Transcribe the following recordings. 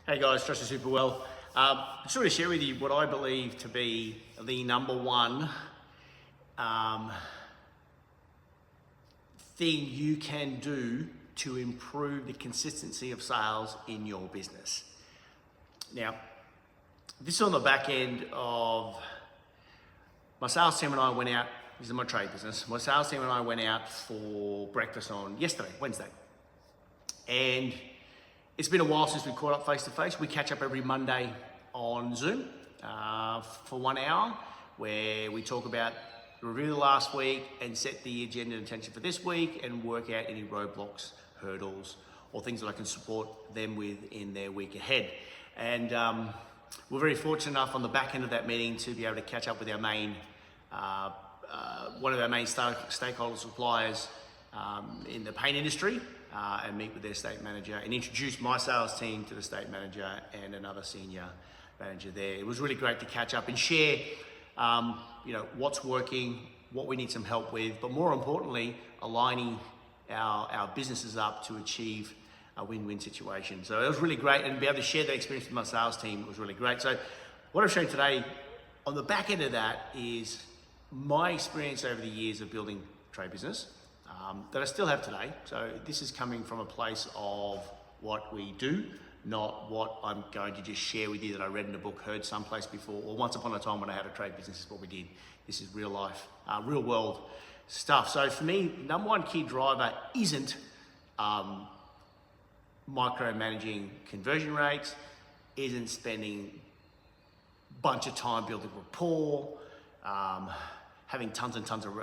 Hey guys, Josh is super well. I just want to share with you what I believe to be the number one thing you can do to improve the consistency of sales in your business. Now, this is on the back end of my sales team and I went out. This is my trade business. My sales team and I went out for breakfast on Wednesday. And it's been a while since we caught up face to face. We catch up every Monday on Zoom for 1 hour where we talk about review the last week and set the agenda and intention for this week and work out any roadblocks, hurdles, or things that I can support them with in their week ahead. And we're very fortunate enough on the back end of that meeting to be able to catch up with our main, one of our main stakeholder suppliers in the paint industry and meet with their state manager and introduce my sales team to the state manager and another senior manager there. It was really great to catch up and share what's working, what we need some help with, but more importantly, aligning our businesses up to achieve a win-win situation. So it was really great, and to be able to share that experience with my sales team was really great. So what I'm showing today on the back end of that is my experience over the years of building trade business that I still have today. So this is coming from a place of what we do, not what I'm going to just share with you that I read in a book, heard someplace before, or once upon a time when I had a trade business, is what we did. This is real life, real world stuff. So for me, number one key driver isn't micromanaging conversion rates, isn't spending a bunch of time building rapport, having tons and tons of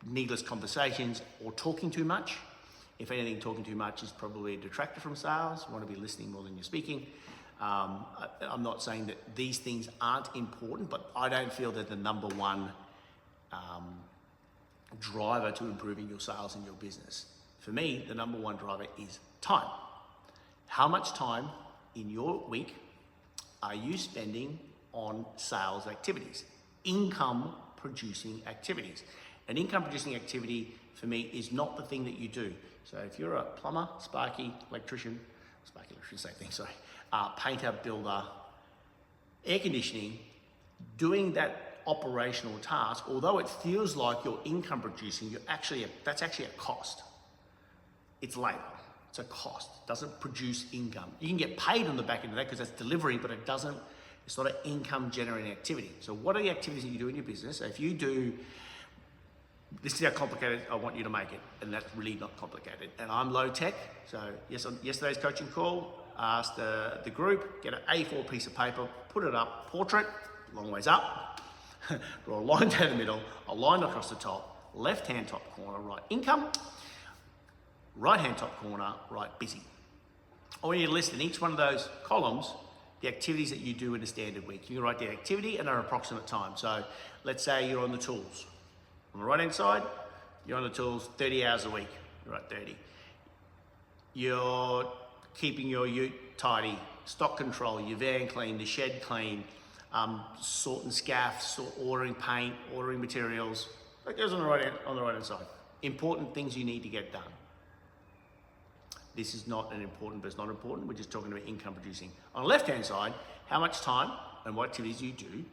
needless conversations, or talking too much. If anything, talking too much is probably a detractor from sales. You want to be listening more than you're speaking. I'm not saying that these things aren't important, but I don't feel that the number one driver to improving your sales in your business. For me, the number one driver is time. How much time in your week are you spending on sales activities, income producing activities? An income producing activity for me is not the thing that you do. So if you're a plumber, electrician, same thing, sorry, painter, builder, air conditioning, doing that operational task, although it feels like you're income producing, that's actually a cost. It's labor, it's a cost. It doesn't produce income. You can get paid on the back end of that because that's delivery, but it's not an income generating activity. So what are the activities that you do in your business? So if you do, this is how complicated I want you to make it, and that's really not complicated. And I'm low tech, so yes, on yesterday's coaching call, asked the group, get an A4 piece of paper, put it up, portrait, long ways up, draw a line down the middle, a line across the top, left-hand top corner, write income, right-hand top corner, write busy. I want you to list in each one of those columns the activities that you do in a standard week. You can write the activity and an approximate time. So let's say you're on the tools. On the right-hand side, you're on the tools 30 hours a week. You write 30. You're keeping your ute tidy, stock control, your van clean, the shed clean, sorting scaffs, ordering paint, ordering materials. That goes on the right-hand side. Important things you need to get done. This is not an important, but it's not important. We're just talking about income producing. On the left-hand side, how much time and what activities you do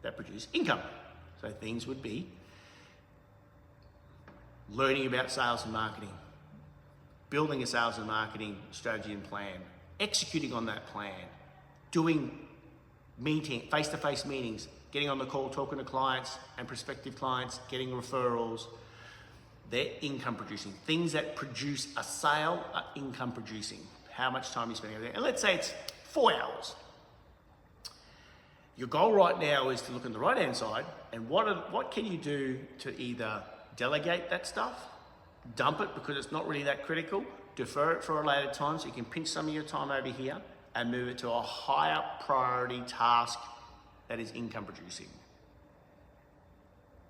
that produce income. So things would be learning about sales and marketing, building a sales and marketing strategy and plan, executing on that plan, doing face-to-face meetings, getting on the call, talking to clients and prospective clients, getting referrals. They're income producing. Things that produce a sale are income producing. How much time you spending over there? And let's say it's 4 hours. Your goal right now is to look on the right-hand side and what can you do to either delegate that stuff, dump it because it's not really that critical, defer it for a later time so you can pinch some of your time over here and move it to a higher priority task that is income producing.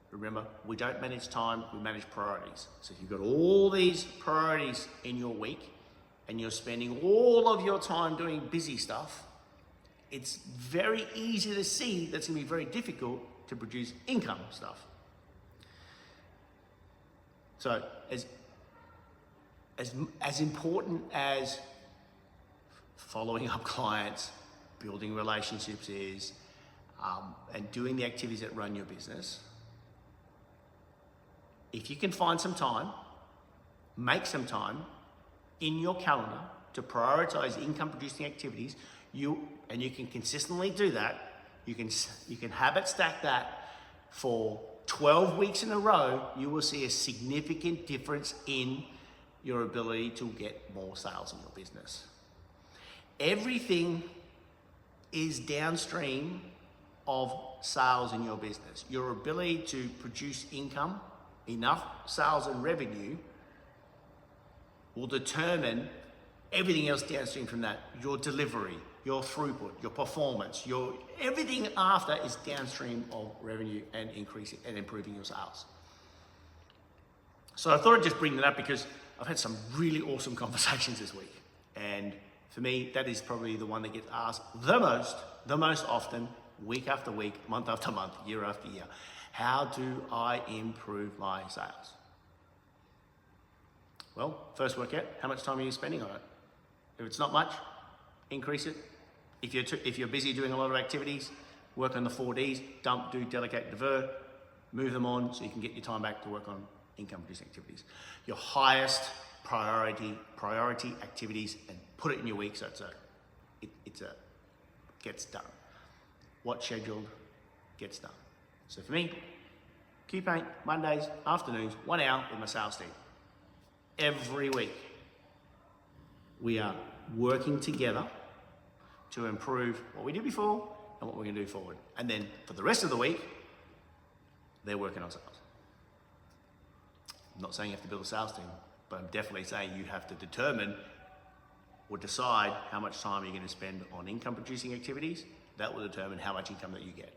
Remember, we don't manage time, we manage priorities. So if you've got all these priorities in your week and you're spending all of your time doing busy stuff, it's very easy to see that's gonna be very difficult to produce income stuff. So as important as following up clients, building relationships is, and doing the activities that run your business, if you can find some time, make some time in your calendar to prioritize income producing activities, and you can consistently do that, you can habit stack that for 12 weeks in a row, you will see a significant difference in your ability to get more sales in your business. Everything is downstream of sales in your business. Your ability to produce income, enough sales and revenue, will determine everything else downstream from that. Your delivery, your throughput, your performance, everything after is downstream of revenue and increasing and improving your sales. So I thought I'd just bring that up because I've had some really awesome conversations this week. And for me, that is probably the one that gets asked the most often, week after week, month after month, year after year. How do I improve my sales? Well, first work out how much time are you spending on it. If it's not much, increase it. If you're busy doing a lot of activities, work on the 4Ds, dump, do, delegate, divert, move them on so you can get your time back to work on income producing activities. Your highest priority activities, and put it in your week so it gets done. What's scheduled gets done. So for me, Q-Paint, Mondays, afternoons, 1 hour with my sales team. Every week, we are working together to improve what we did before and what we're going to do forward. And then for the rest of the week, they're working on sales. I'm not saying you have to build a sales team, but I'm definitely saying you have to determine or decide how much time you're going to spend on income producing activities. That will determine how much income that you get.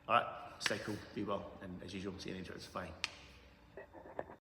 All right, stay cool, be well, and as usual, see you in the intro. It's funny.